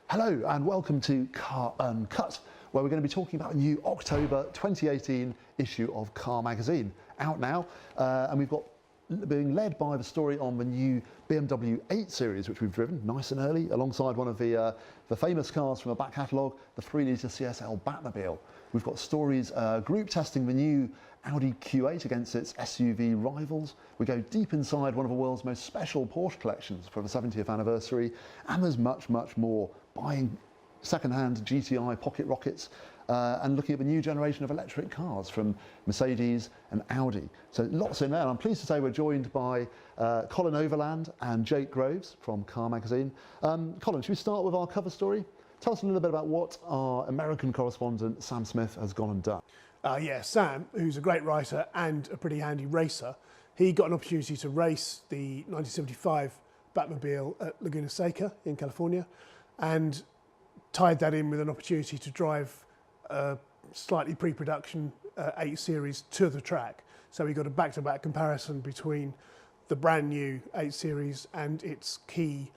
Hello and welcome to Car Uncut, where we're going to be talking about a new October 2018 issue of Car Magazine, out now, and we've got being led by the story on the new BMW 8 Series, which we've driven nice and early, alongside one of the famous cars from the back catalogue, the 3-litre CSL Batmobile. We've got stories group testing the new Audi Q8 against its SUV rivals. We go deep inside one of the world's most special Porsche collections for the 70th anniversary, and there's much, much more. Buying second-hand GTI pocket rockets and looking at the new generation of electric cars from Mercedes and Audi. So lots in there. And I'm pleased to say we're joined by Colin Overland and Jake Groves from Car Magazine. Colin, should we start with our cover story? Tell us a little bit about what our American correspondent Sam Smith has gone and done. Yeah, Sam, who's a great writer and a pretty handy racer, he got an opportunity to race the 1975 Batmobile at Laguna Seca in California, and tied that in with an opportunity to drive a slightly pre-production 8 Series to the track. So we got a back-to-back comparison between the brand new 8 Series and its key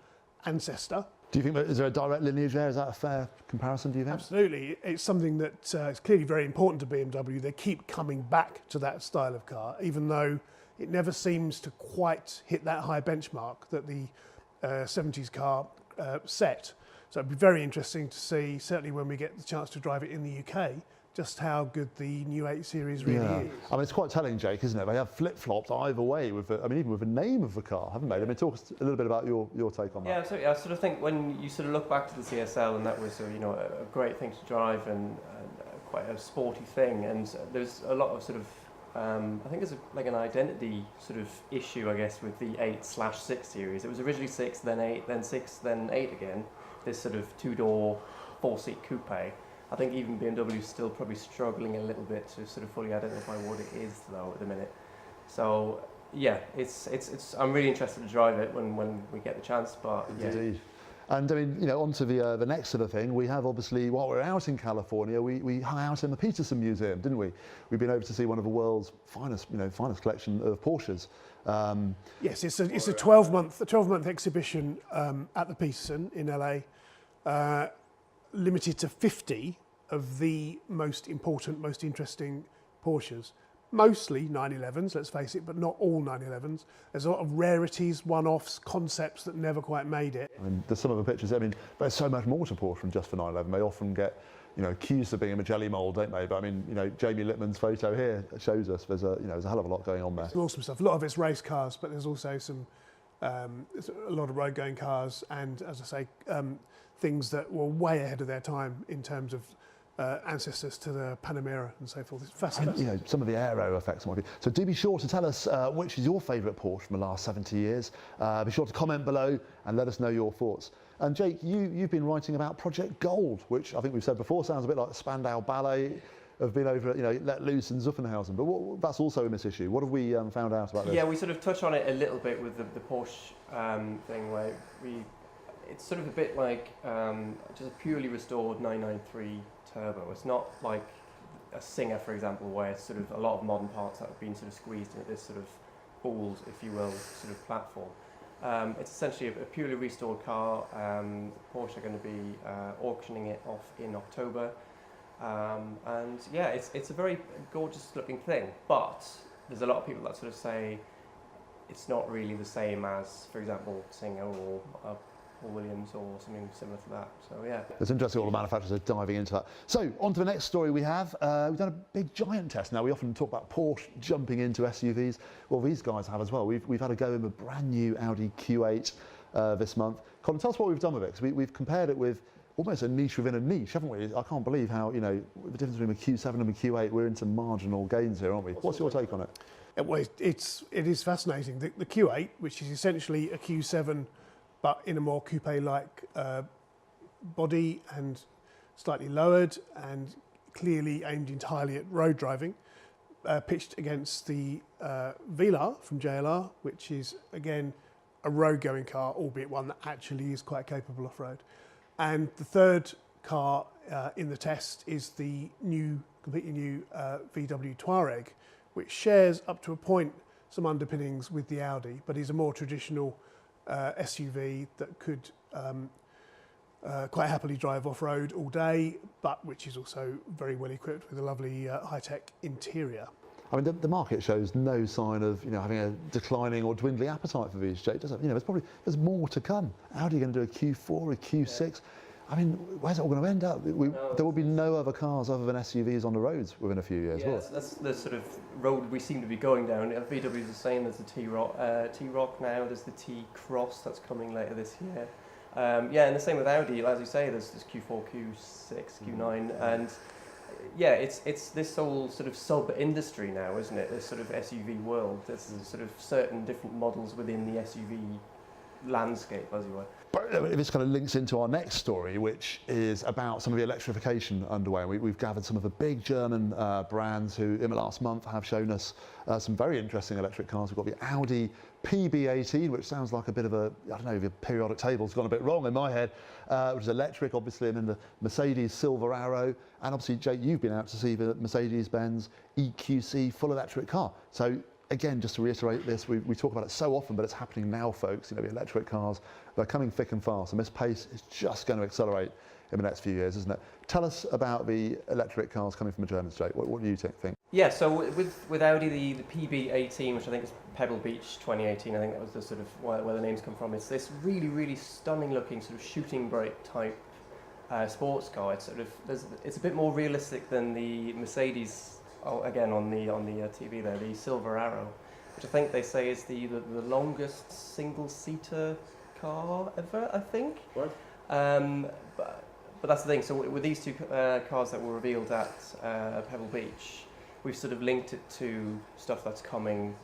ancestor. Do you think is there a direct lineage there? Is that a fair comparison, do you think? Absolutely. It's something that is clearly very important to BMW. They keep coming back to that style of car, even though it never seems to quite hit that high benchmark that the 70s car set. So it'd be very interesting to see, certainly when we get the chance to drive it in the UK, just how good the new 8 Series really is. I mean, it's quite telling, Jake, isn't it? They have flip-flopped either way with the, I mean, even with the name of the car, haven't they? I mean, talk us a little bit about your take on that. Yeah, absolutely. I sort of think when you sort of look back to the CSL, and that was a great thing to drive and quite a sporty thing, and there's a lot of sort of I think there's like an identity sort of issue, I guess, with the 8/6 Series. It was originally 6, then 8, then 6, then 8 again. This sort of 2-door, 4-seat coupe. I think even BMW is still probably struggling a little bit to sort of fully identify what it is, though, at the minute. So yeah, I'm really interested to drive it when we get the chance. But yeah. Indeed. And I mean, onto the next sort of thing. We have obviously, while we're out in California, we hung out in the Peterson Museum, didn't we? We've been over to see one of the world's finest, finest collection of Porsches. Yes, it's a 12-month exhibition at the Peterson in LA, limited to 50 of the most important, most interesting Porsches. Mostly 911s, let's face it, but not all 911s. There's a lot of rarities, one-offs, concepts that never quite made it. I mean, there's some of the pictures. I mean, there's so much more to Porsche than just for 911. They often get, accused of being a Magelli mould, don't they? But I mean, Jamie Littman's photo here shows us there's there's a hell of a lot going on there. There's awesome stuff. A lot of it's race cars, but there's also some there's a lot of road-going cars, and as I say, things that were way ahead of their time in terms of ancestors to the Panamera and so forth. It's fascinating. And, some of the aero effects might be. So do be sure to tell us which is your favourite Porsche from the last 70 years. Be sure to comment below and let us know your thoughts. And Jake, you've been writing about Project Gold, which I think we've said before sounds a bit like the Spandau Ballet. Have been over, let loose in Zuffenhausen, but that's also in this issue. What have we found out about this? Yeah, we sort of touch on it a little bit with the Porsche thing, where it's sort of a bit like just a purely restored 993 turbo. It's not like a Singer, for example, where it's sort of a lot of modern parts that have been sort of squeezed into this sort of balls, if you will, sort of platform. It's essentially a purely restored car. Porsche are going to be auctioning it off in October. And yeah, it's a very gorgeous looking thing, but there's a lot of people that sort of say it's not really the same as, for example, Singer or Williams or something similar to that. So yeah, it's interesting all the manufacturers are diving into that. So on to the next story we have. We've done a big giant test. Now we often talk about Porsche jumping into SUVs. Well, these guys have as well. We've had a go in the brand new Audi Q8 this month. Colin, tell us what we've done with it, because we've compared it with almost a niche within a niche, haven't we? I can't believe how, the difference between a Q7 and a Q8, we're into marginal gains here, aren't we? What's your take on it? Well, it is fascinating. The Q8, which is essentially a Q7, but in a more coupe-like body and slightly lowered and clearly aimed entirely at road driving, pitched against the Velar from JLR, which is, again, a road-going car, albeit one that actually is quite capable off-road. And the third car in the test is the completely new VW Touareg, which shares up to a point some underpinnings with the Audi, but is a more traditional SUV that could quite happily drive off-road all day, but which is also very well equipped with a lovely high-tech interior. I mean, the market shows no sign of having a declining or dwindling appetite for VSJ, does it? There's more to come. Audi are going to do a Q4, a Q6. Yeah. I mean, where's it all going to end up? There will be no other cars other than SUVs on the roads within a few years. Yes, that's the sort of road we seem to be going down. VW is the same. There's the T-Roc now. There's the T-Cross that's coming later this year. And the same with Audi. As you say, there's Q4, Q6, Q9, and yeah, it's this whole sort of sub-industry now, isn't it? This sort of SUV world. There's sort of certain different models within the SUV landscape, as you were. But this kind of links into our next story, which is about some of the electrification underway. We've gathered some of the big German brands who, in the last month, have shown us some very interesting electric cars. We've got the Audi PB18, which sounds like a bit of a, I don't know, the periodic table's gone a bit wrong in my head, which is electric, obviously, and then the Mercedes Silver Arrow. And obviously, Jake, you've been out to see the Mercedes-Benz EQC full electric car. So again, just to reiterate this, we talk about it so often, but it's happening now, folks. The electric cars, they're coming thick and fast, and this pace is just going to accelerate in the next few years, isn't it? Tell us about the electric cars coming from the Germans, Jake. What do you think? Yeah, so with Audi, the PB18, which I think is Pebble Beach 2018, I think that was the sort of where the names come from. It's this really, really stunning looking sort of shooting brake type sports car. It's it's a bit more realistic than the Mercedes. Oh, again on the TV there, the Silver Arrow, which I think they say is the longest single-seater car ever, I think. Right. But that's the thing. So with these two cars that were revealed at Pebble Beach, we've sort of linked it to stuff that's coming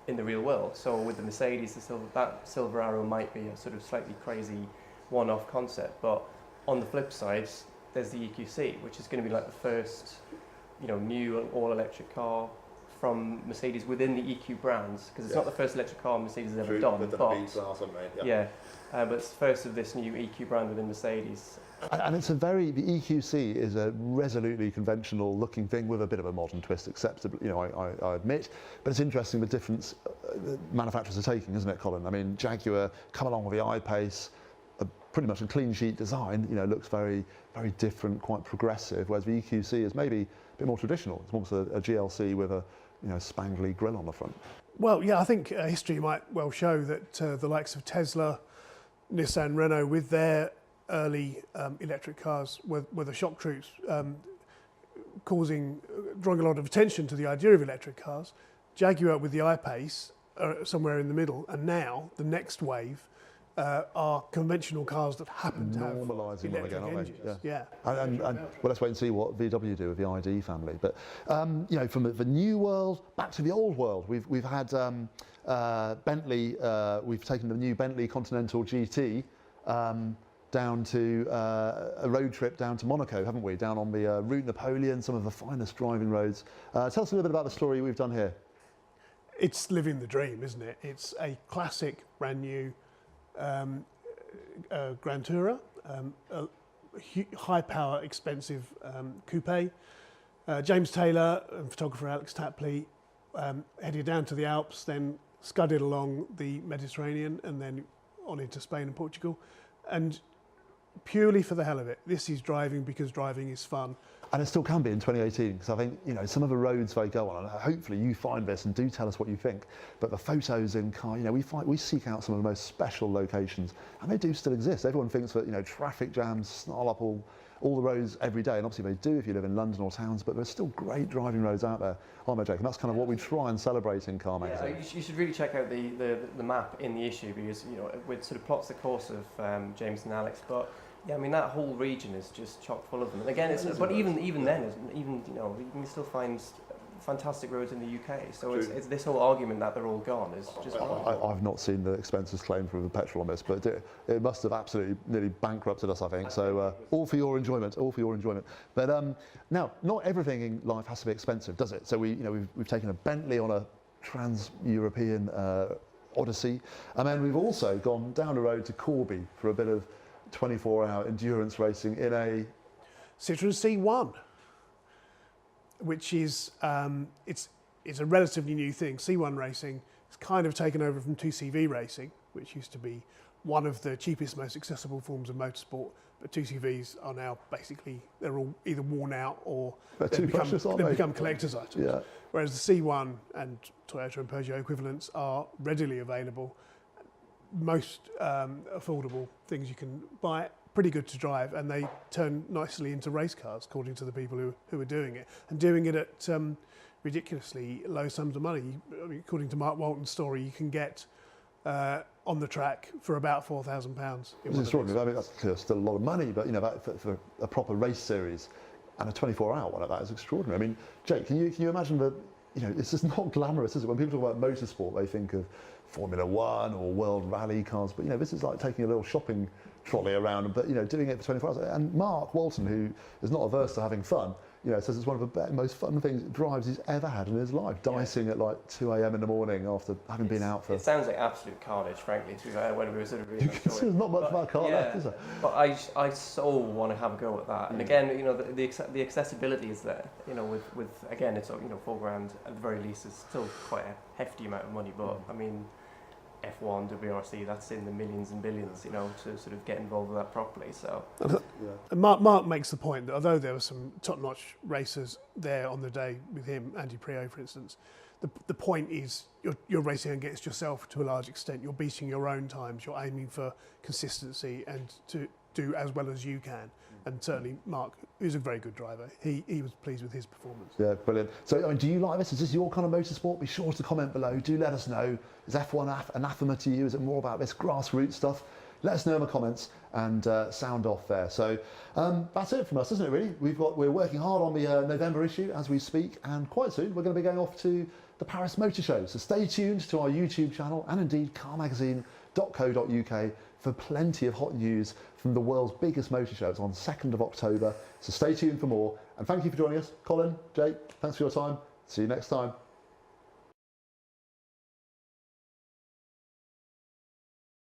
in the real world. So with the Mercedes, that Silver Arrow might be a sort of slightly crazy one-off concept, but on the flip side, there's the EQC, which is going to be like the first new all-electric car from Mercedes within the EQ brands, because it's not the first electric car Mercedes has ever done. But it's the first of this new EQ brand within Mercedes. And it's the EQC is a resolutely conventional looking thing with a bit of a modern twist, acceptable, I admit. But it's interesting the difference manufacturers are taking, isn't it, Colin? I mean, Jaguar come along with the I-Pace, pretty much a clean sheet design, looks very, very different, quite progressive, whereas the EQC is maybe a bit more traditional. It's almost a GLC with a spangly grille on the front. Well, yeah, I think history might well show that the likes of Tesla, Nissan, Renault, with their early electric cars were the shock troops, drawing a lot of attention to the idea of electric cars. Jaguar with the I-Pace are somewhere in the middle, and now the next wave are conventional cars that happen to have normalising them again, aren't they? Yeah. And well, let's wait and see what VW do with the ID family. But from the new world back to the old world, we've had Bentley. We've taken the new Bentley Continental GT down to a road trip down to Monaco, haven't we? Down on the Route Napoleon, some of the finest driving roads. Tell us a little bit about the story we've done here. It's living the dream, isn't it? It's a classic, brand new Grand Tourer, a high power, expensive coupe. James Taylor and photographer Alex Tapley headed down to the Alps, then scudded along the Mediterranean and then on into Spain and Portugal. And purely for the hell of it, this is driving because driving is fun. And it still can be in 2018, because I think some of the roads they go on, and hopefully you find this and do tell us what you think. But the photos in car, we seek out some of the most special locations, and they do still exist. Everyone thinks that traffic jams snarl up all the roads every day, and obviously they do if you live in London or towns. But there's still great driving roads out there, aren't there, Jake? And that's kind of what we try and celebrate in Car Magazine. Yeah, you should really check out the map in the issue, because it sort of plots the course of James and Alex, but. Yeah, I mean that whole region is just chock full of them. And again, even then, you can still find fantastic roads in the UK. So it's this whole argument that they're all gone is just. I've not seen the expenses claimed for the petrol on this, but it must have absolutely nearly bankrupted us, I think. So all for your enjoyment, But now, not everything in life has to be expensive, does it? So we've taken a Bentley on a trans-European odyssey, and then we've also gone down the road to Corby for a bit of 24-hour endurance racing in a Citroen C1, which is it's a relatively new thing. C1 racing is kind of taken over from 2CV racing, which used to be one of the cheapest, most accessible forms of motorsport. But 2CVs are now basically, they're all either worn out or They're too precious, aren't they've they? become collector's items. Yeah. Whereas the C1 and Toyota and Peugeot equivalents are readily available, most affordable things you can buy, pretty good to drive, and they turn nicely into race cars, according to the people who are doing it, and doing it at ridiculously low sums of money. I mean, according to Mark Walton's story, you can get on the track for about £4,000. It's extraordinary. I mean, that's still a lot of money, but you know, for a proper race series and a 24-hour one like that is extraordinary. I mean, Jake, can you imagine that? You know, it's just not glamorous, is it? When people talk about motorsport, they think of Formula One or World Rally cars, but you know, this is like taking a little shopping trolley around, but you know, doing it for 24 hours. And Mark Walton, who is not averse to having fun, you know, says it's one of the most fun drives he's ever had in his life, dicing at like 2 a.m. in the morning after having been out for... It sounds like absolute carnage, frankly, to be fair, when we were sort of reading that story. There's not much about a car left, is there? But I so want to have a go at that. And again, you know, the accessibility is there. You know, with again, it's, you know, £4,000 at the very least is still quite a hefty amount of money. But I mean, F1, WRC, that's in the millions and billions, you know, to sort of get involved with that properly. So, and Mark makes the point that although there were some top-notch racers there on the day with him, Andy Priaulx, for instance, the point is you're racing against yourself to a large extent. You're beating your own times. You're aiming for consistency and to do as well as you can. And certainly Mark, who's a very good driver, he was pleased with his performance. Yeah, brilliant. So, I mean, do you like this? Is this your kind of motorsport? Be sure to comment below. Do let us know. Is F1 anathema to you? Is it more about this grassroots stuff? Let us know in the comments and sound off there. So that's it from us, isn't it, really? We're working hard on the November issue as we speak, and quite soon we're going to be going off to the Paris Motor Show. So stay tuned to our YouTube channel and indeed carmagazine.co.uk for plenty of hot news from the world's biggest motor show. It's on 2nd of October. So stay tuned for more. And thank you for joining us. Colin, Jake, thanks for your time. See you next time.